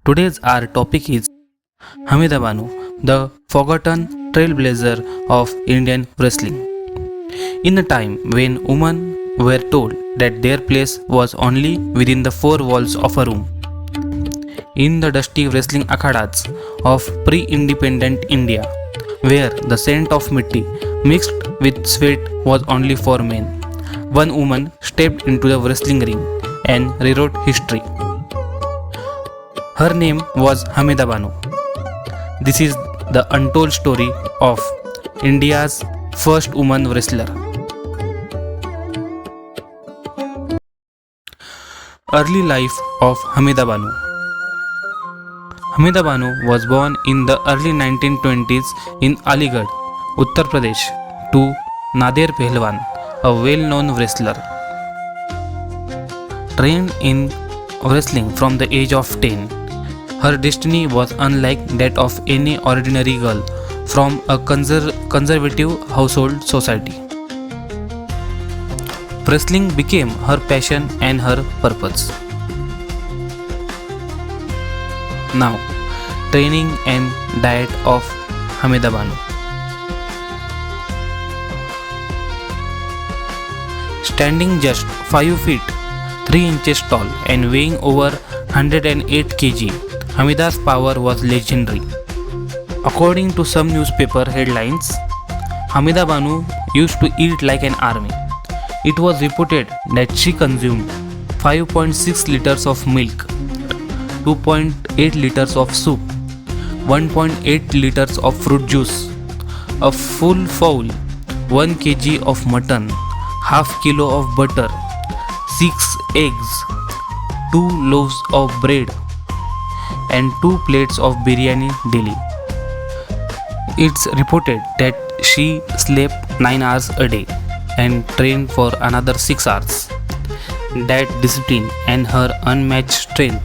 Today's our topic is Hamida Banu, the forgotten trailblazer of Indian wrestling. In a time when women were told that their place was only within the four walls of a room, in the dusty wrestling akhadas of pre-independent India, where the scent of mitti mixed with sweat was only for men, one woman stepped into the wrestling ring and rewrote history. Her name was Hamida Banu. This is the untold story of India's first woman wrestler. Early life of Hamida Banu. Hamida Banu was born in the early 1920s in Aligarh, Uttar Pradesh, to Nader Pehlwan, a well-known wrestler. Trained in wrestling from the age of 10, her destiny was unlike that of any ordinary girl from a conservative household society. Wrestling became her passion and her purpose. Now, training and diet of Hamida Banu. Standing just 5 feet 3 inches tall and weighing over 108 kg, Hamida's power was legendary. According to some newspaper headlines, Hamida Banu used to eat like an army. It was reported that she consumed 5.6 liters of milk, 2.8 liters of soup, 1.8 liters of fruit juice, a full fowl, 1 kg of mutton, half kilo of butter, 6 eggs, 2 loaves of bread, and 2 plates of biryani daily. It's reported that she slept 9 hours a day and trained for another 6 hours. That discipline and her unmatched strength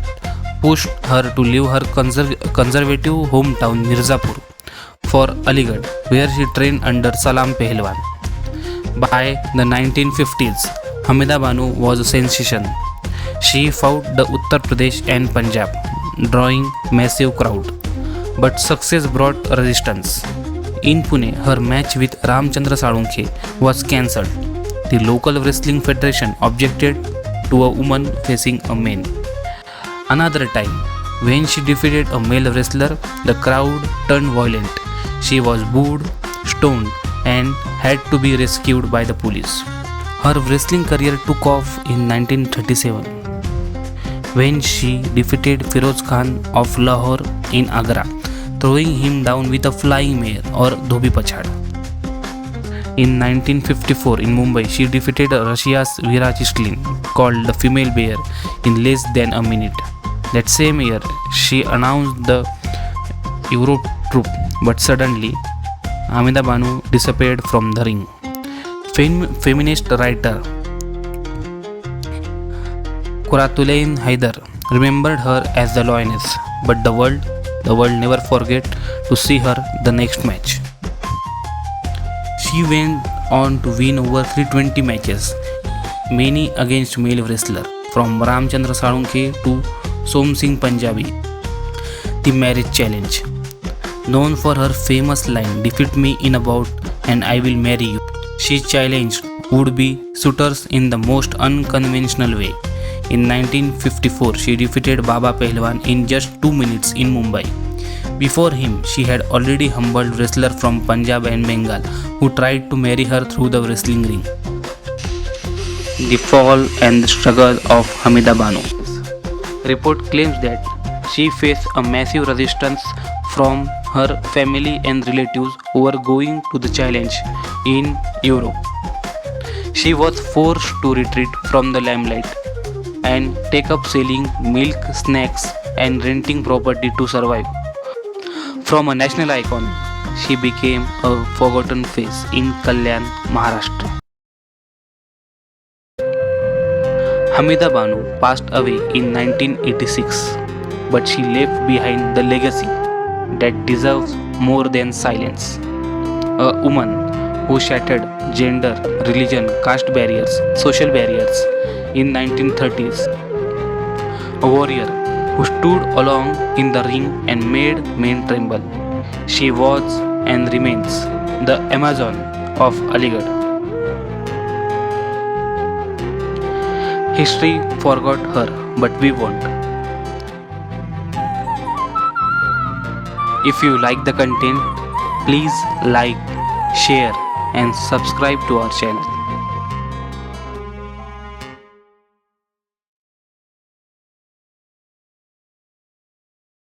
pushed her to leave her conservative hometown Mirzapur for Aligarh, where she trained under Salam Pehlwan. By the 1950s, Hamida Banu was a sensation. She fought the Uttar Pradesh and Punjab, drawing massive crowd. But success brought resistance. In Pune, her match with Ramchandra Salunkhe was cancelled. The local wrestling federation objected to a woman facing a man. Another time, when she defeated a male wrestler, the crowd turned violent. She was booed, stoned, and had to be rescued by the police. Her wrestling career took off in 1937 when she defeated Firoz Khan of Lahore in Agra, throwing him down with a flying mare or dhobi pachad. In 1954 in Mumbai, she defeated Russia's Vera Chishlin, called the Female Bear, in less than a minute. That same year, she announced the Europe troupe, but suddenly, Hamida Banu disappeared from the ring. Feminist writer Quratulain Haidar remembered her as the lioness, but the world never forget to see her the next match. She went on to win over 320 matches, many against male wrestlers, from Ramchandra Salunkhe to Som Singh Punjabi. The Marriage Challenge. Known for her famous line, "Defeat me in a bout and I will marry you," she challenged would-be suitors in the most unconventional way. In 1954, she defeated Baba Pehlwan in just 2 minutes in Mumbai. Before him, she had already humbled wrestlers from Punjab and Bengal who tried to marry her through the wrestling ring. The fall and the struggle of Hamida Banu. Report claims that she faced a massive resistance from her family and relatives who were going to the challenge in Europe. She was forced to retreat from the limelight and take up selling milk, snacks, and renting property to survive. From a national icon, she became a forgotten face in Kalyan, Maharashtra. Hamida Banu passed away in 1986, but she left behind the legacy that deserves more than silence. A woman who shattered gender, religion, caste barriers, social barriers in 1930s. A warrior who stood along in the ring and made men tremble. She was and remains the Amazon of Aligarh. History forgot her, but we won't. If you like the content, please like, share, and subscribe to our channel.